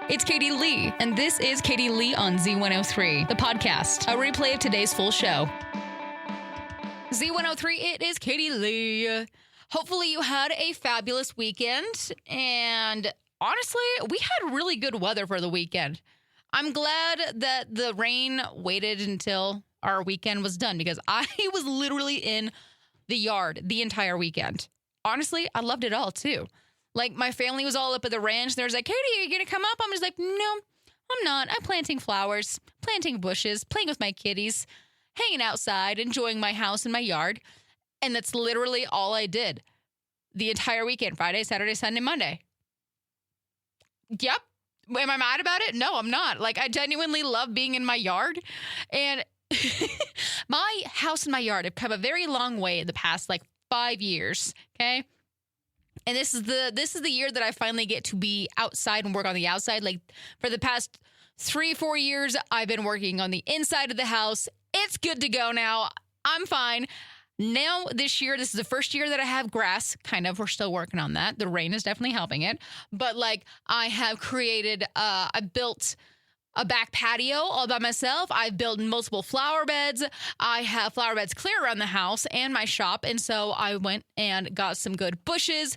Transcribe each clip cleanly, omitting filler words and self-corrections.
It's Katie Lee, and this is Katie Lee on Z103, the podcast, a replay of today's full show. Z103, it is Katie Lee. Hopefully you had a fabulous weekend, and honestly, we had really good weather for the weekend. I'm glad that the rain waited until our weekend was done because I was literally in the yard the entire weekend. Honestly, I loved it all too. Like, my family was all up at the ranch. They was like, Katie, are you going to come up? I'm just like, no, I'm not. I'm planting flowers, planting bushes, playing with my kitties, hanging outside, enjoying my house and my yard. And that's literally all I did the entire weekend, Friday, Saturday, Sunday, Monday. Yep. Am I mad about it? No, I'm not. Like, I genuinely love being in my yard. And my house and my yard have come a very long way in the past, 5 years, okay? And this is the year that I finally get to be outside and work on the outside. Like, for the past 3-4 years, I've been working on the inside of the house. It's good to go now. I'm fine. Now, this year, this is the first year that I have grass. Kind of. We're still working on that. The rain is definitely helping it. But, I have created, I built a back patio all by myself. I've built multiple flower beds. I have flower beds clear around the house and my shop. And so I went and got some good bushes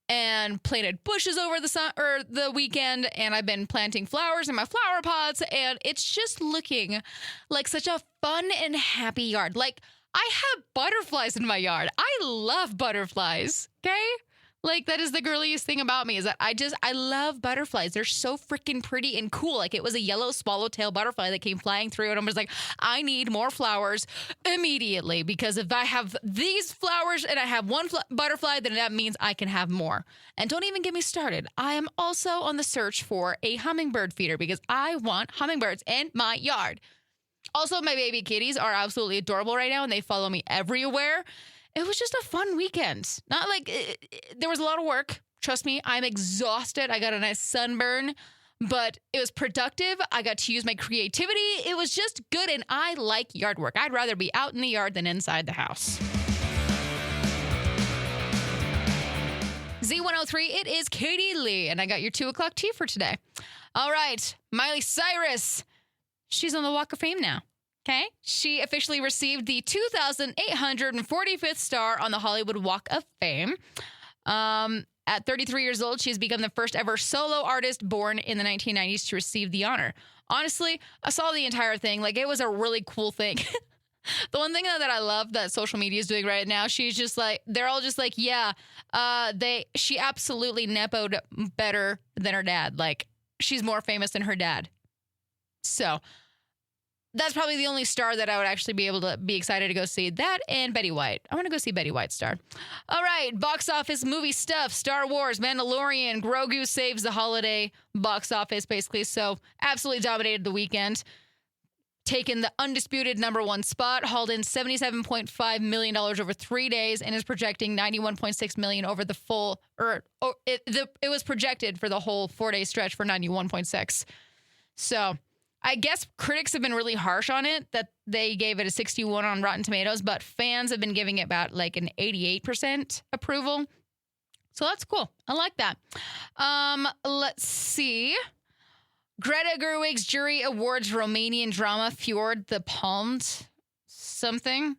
and planted bushes over the weekend. And I've been planting flowers in my flower pots. And it's just looking like such a fun and happy yard. Like, I have butterflies in my yard. I love butterflies. Okay? That is the girliest thing about me is that I love butterflies. They're so freaking pretty and cool. It was a yellow swallowtail butterfly that came flying through, and I was like, I need more flowers immediately because if I have these flowers and I have one butterfly, then that means I can have more. And don't even get me started. I am also on the search for a hummingbird feeder because I want hummingbirds in my yard. Also, my baby kitties are absolutely adorable right now, and they follow me everywhere. It was just a fun weekend. Not there was a lot of work. Trust me, I'm exhausted. I got a nice sunburn, but it was productive. I got to use my creativity. It was just good, and I like yard work. I'd rather be out in the yard than inside the house. Z103, it is Katie Lee, and I got your 2 o'clock tea for today. All right, Miley Cyrus. She's on the Walk of Fame now. Okay. She officially received the 2,845th star on the Hollywood Walk of Fame. At 33 years old, she has become the first ever solo artist born in the 1990s to receive the honor. Honestly, I saw the entire thing. It was a really cool thing. The one thing that I love that social media is doing right now, she's just they're all just yeah, she absolutely nepoed better than her dad. She's more famous than her dad. So that's probably the only star that I would actually be able to be excited to go see. That and Betty White. I want to go see Betty White's star. All right, box office movie stuff. Star Wars, Mandalorian, Grogu saves the holiday box office, basically. So absolutely dominated the weekend. Taken the undisputed number one spot, hauled in $77.5 million over 3 days, and is projecting $91.6 million over the full, it was projected for the whole 4-day stretch for $91.6. So I guess critics have been really harsh on it, that they gave it a 61 on Rotten Tomatoes, but fans have been giving it about an 88% approval. So that's cool. I like that. Let's see. Greta Gerwig's jury awards Romanian drama Fjord the Palmed something.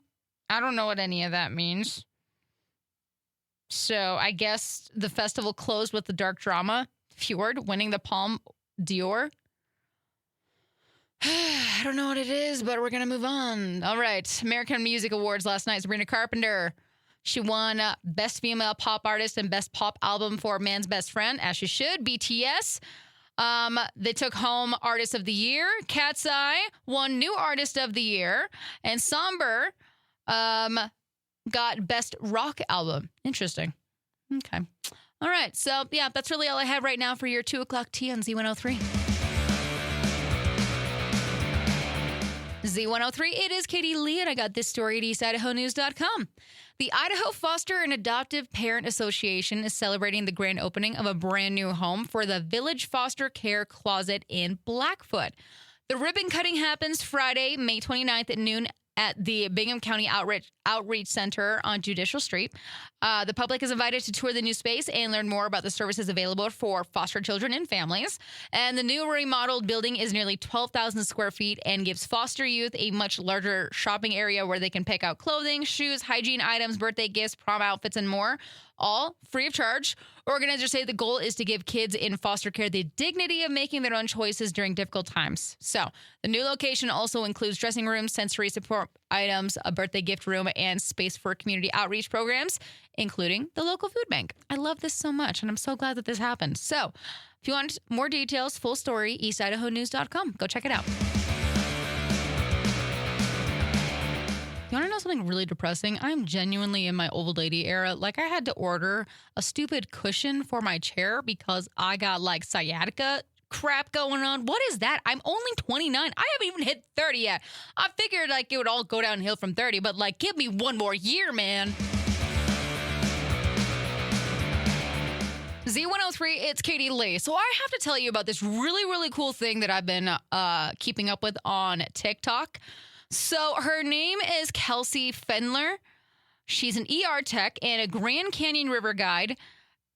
I don't know what any of that means. So I guess the festival closed with the dark drama Fjord winning the Palme d'Or. I don't know what it is, but we're going to move on. All right. American Music Awards last night. Sabrina Carpenter. She won Best Female Pop Artist and Best Pop Album for Man's Best Friend, as she should. BTS. They took home Artist of the Year. Cat's Eye won New Artist of the Year. And Somber got Best Rock Album. Interesting. Okay. All right. So, yeah, that's really all I have right now for your 2 o'clock tea on Z103. Z103, it is Katie Lee, and I got this story at EastIdahoNews.com. The Idaho Foster and Adoptive Parent Association is celebrating the grand opening of a brand new home for the Village Foster Care Closet in Blackfoot. The ribbon cutting happens Friday, May 29th at noon at the Bingham County Outreach Center on Judicial Street. The public is invited to tour the new space and learn more about the services available for foster children and families. And the new remodeled building is nearly 12,000 square feet and gives foster youth a much larger shopping area where they can pick out clothing, shoes, hygiene items, birthday gifts, prom outfits, and more, all free of charge. Organizers say the goal is to give kids in foster care the dignity of making their own choices during difficult times. So the new location also includes dressing rooms, sensory support items, a birthday gift room, and space for community outreach programs, including the local food bank. I love this so much, and I'm so glad that this happened. So if you want more details, full story, eastidahonews.com. Go check it out. You want to know something really depressing? I'm genuinely in my old lady era. Like, I had to order a stupid cushion for my chair because I got like sciatica crap going on. What is that? I'm only 29. I haven't even hit 30 yet. I figured like it would all go downhill from 30, but like, give me one more year, man. Z103, it's Katie Lee. So I have to tell you about this really, really cool thing that I've been keeping up with on TikTok. So her name is Kelsey Fendler. She's an ER tech and a Grand Canyon River guide.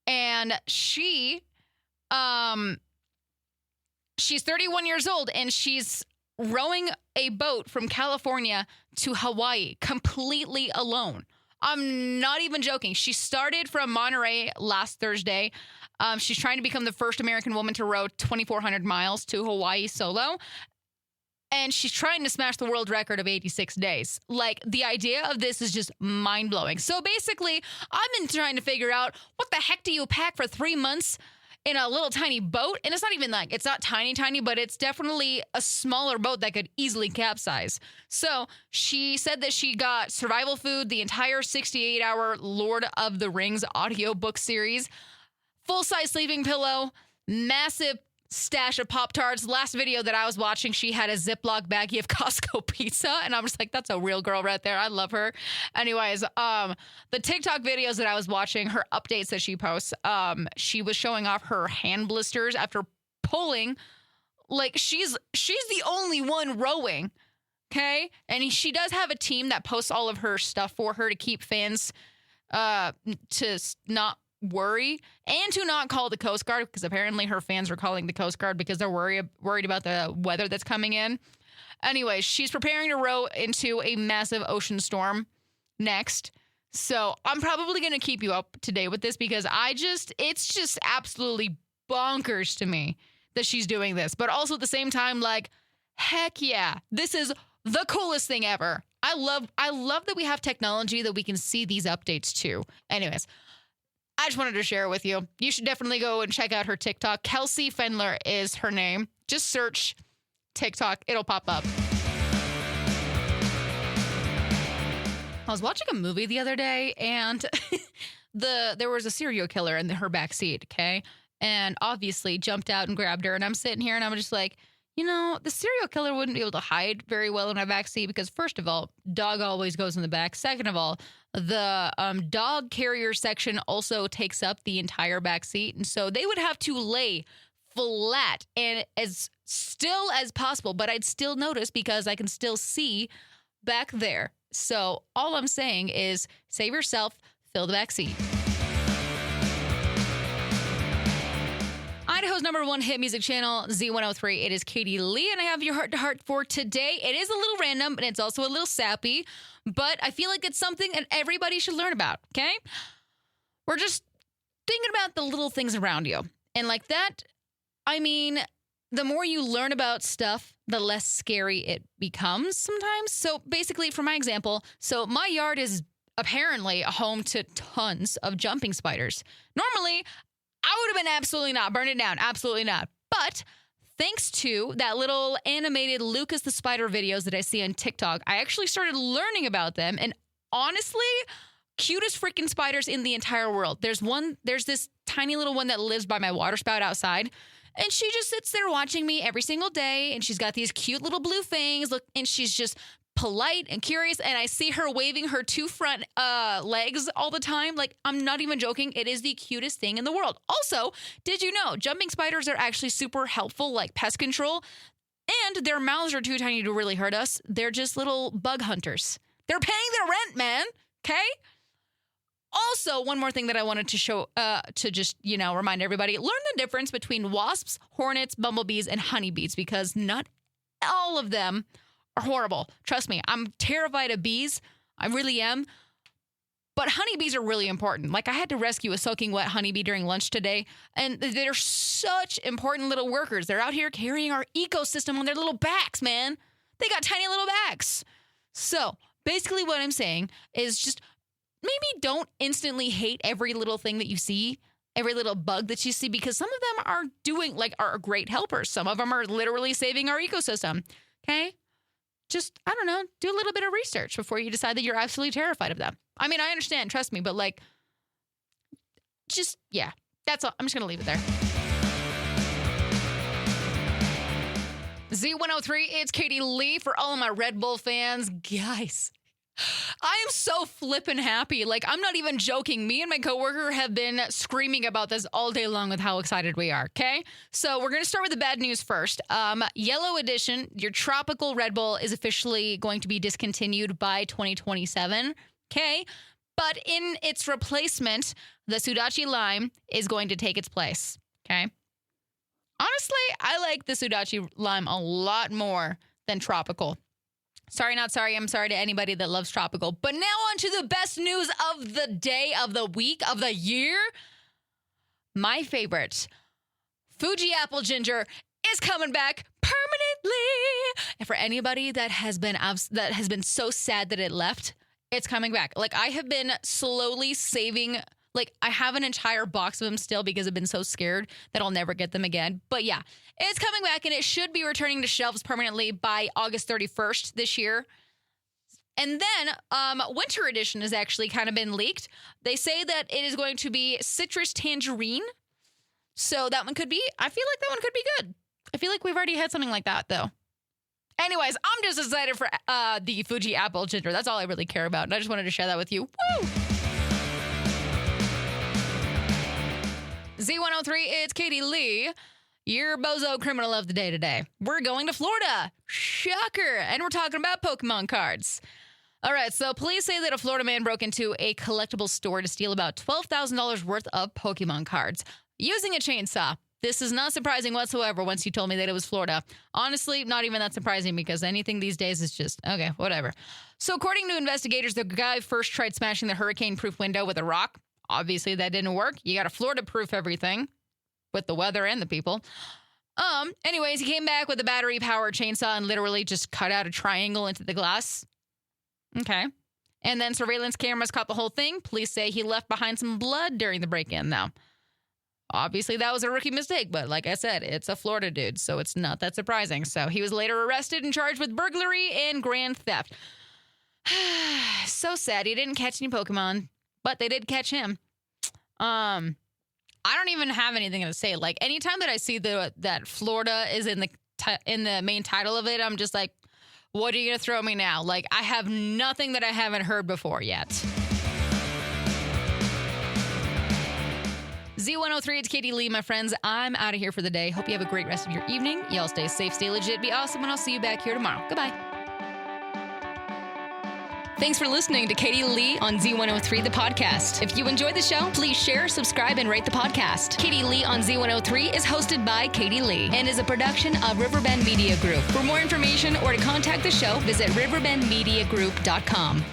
And she's 31 years old, and she's rowing a boat from California to Hawaii completely alone. I'm not even joking. She started from Monterey last Thursday. She's trying to become the first American woman to row 2,400 miles to Hawaii solo. And she's trying to smash the world record of 86 days. Like, the idea of this is just mind-blowing. So basically, I've been trying to figure out, what the heck do you pack for 3 months in a little tiny boat? And it's not even like, it's not tiny, but it's definitely a smaller boat that could easily capsize. So she said that she got survival food, the entire 68-hour Lord of the Rings audiobook series, full-size sleeping pillow, massive stash of Pop-Tarts. Last video that I was watching, she had a Ziploc baggie of Costco pizza, and I'm just like, that's a real girl right there. I love her. Anyways, the TikTok videos that I was watching, her updates that she posts, she was showing off her hand blisters after pulling. Like, she's the only one rowing, okay? And she does have a team that posts all of her stuff for her to keep fans to not worry and to not call the Coast Guard, because apparently her fans are calling the Coast Guard because they're worried about the weather that's coming in. Anyway, she's preparing to row into a massive ocean storm next. So I'm probably going to keep you up to date with this because it's just absolutely bonkers to me that she's doing this. But also at the same time, like, heck yeah, this is the coolest thing ever. I love that we have technology that we can see these updates too. Anyways, I just wanted to share it with you. You should definitely go and check out her TikTok. Kelsey Fendler is her name. Just search TikTok. It'll pop up. I was watching a movie the other day, and there was a serial killer in her backseat, okay? And obviously jumped out and grabbed her. And I'm sitting here, and I'm just like, you know, the serial killer wouldn't be able to hide very well in my backseat because, first of all, dog always goes in the back. Second of all, the dog carrier section also takes up the entire backseat. And so they would have to lay flat and as still as possible. But I'd still notice because I can still see back there. So all I'm saying is save yourself, fill the backseat. Idaho's #1 hit music channel, Z103. It is Katie Lee, and I have your heart-to-heart for today. It is a little random, and it's also a little sappy, but I feel like it's something that everybody should learn about, okay? We're just thinking about the little things around you. And like that, I mean, the more you learn about stuff, the less scary it becomes sometimes. So basically, for my example, so my yard is apparently a home to tons of jumping spiders. Normally, I would have been absolutely not, burn it down, absolutely not. But thanks to that little animated Lucas the Spider videos that I see on TikTok, I actually started learning about them. And honestly, cutest freaking spiders in the entire world. There's this tiny little one that lives by my water spout outside. And she just sits there watching me every single day. And she's got these cute little blue fangs. Look, and she's just polite and curious, and I see her waving her two front legs all the time. Like, I'm not even joking. It is the cutest thing in the world. Also, did you know jumping spiders are actually super helpful, like pest control? And their mouths are too tiny to really hurt us. They're just little bug hunters. They're paying their rent, man. Okay? Also, one more thing that I wanted to show, to just, remind everybody, learn the difference between wasps, hornets, bumblebees, and honeybees, because not all of them are horrible. Trust me, I'm terrified of bees. I really am. But honeybees are really important. Like, I had to rescue a soaking wet honeybee during lunch today, and they're such important little workers. They're out here carrying our ecosystem on their little backs, man. They got tiny little backs. So, basically what I'm saying is just maybe don't instantly hate every little thing that you see, every little bug that you see, because some of them are great helpers. Some of them are literally saving our ecosystem. Okay? Just, I don't know, do a little bit of research before you decide that you're absolutely terrified of them. I mean, I understand, trust me, but that's all. I'm just going to leave it there. Z103, it's Katie Lee for all of my Red Bull fans. Guys, I am so flippin' happy. Like, I'm not even joking. Me and my coworker have been screaming about this all day long with how excited we are, okay? So we're going to start with the bad news first. Yellow Edition, your tropical Red Bull, is officially going to be discontinued by 2027, okay? But in its replacement, the Sudachi Lime is going to take its place, okay? Honestly, I like the Sudachi Lime a lot more than tropical. Sorry, not sorry. I'm sorry to anybody that loves tropical. But now on to the best news of the day, of the week, of the year. My favorite, Fuji Apple Ginger, is coming back permanently. And for anybody that has been so sad that it left, it's coming back. Like, I have been slowly saving. Like, I have an entire box of them still because I've been so scared that I'll never get them again. But yeah, it's coming back, and it should be returning to shelves permanently by August 31st this year. And then Winter Edition has actually kind of been leaked. They say that it is going to be Citrus Tangerine. So that one could be, I feel like that one could be good. I feel like we've already had something like that, though. Anyways, I'm just excited for the Fuji Apple Ginger. That's all I really care about. And I just wanted to share that with you. Woo! Z103, it's Katie Lee, your bozo criminal of the day today. We're going to Florida. Shocker. And we're talking about Pokemon cards. All right, so police say that a Florida man broke into a collectible store to steal about $12,000 worth of Pokemon cards using a chainsaw. This is not surprising whatsoever once you told me that it was Florida. Honestly, not even that surprising, because anything these days is just, okay, whatever. So according to investigators, the guy first tried smashing the hurricane-proof window with a rock. Obviously, that didn't work. You got to Florida-proof everything with the weather and the people. Anyways, he came back with a battery-powered chainsaw and literally just cut out a triangle into the glass. Okay. And then surveillance cameras caught the whole thing. Police say he left behind some blood during the break-in, though. Obviously, that was a rookie mistake, but like I said, it's a Florida dude, so it's not that surprising. So he was later arrested and charged with burglary and grand theft. So sad. He didn't catch any Pokemon. But they did catch him. I don't even have anything to say. Like, anytime that I see that Florida is in the main title of it, I'm just like, what are you going to throw me now? Like, I have nothing that I haven't heard before yet. Z103, it's Katie Lee, my friends. I'm out of here for the day. Hope you have a great rest of your evening. Y'all stay safe, stay legit, be awesome, and I'll see you back here tomorrow. Goodbye. Thanks for listening to Katie Lee on Z103, the podcast. If you enjoyed the show, please share, subscribe, and rate the podcast. Katie Lee on Z103 is hosted by Katie Lee and is a production of Riverbend Media Group. For more information or to contact the show, visit riverbendmediagroup.com.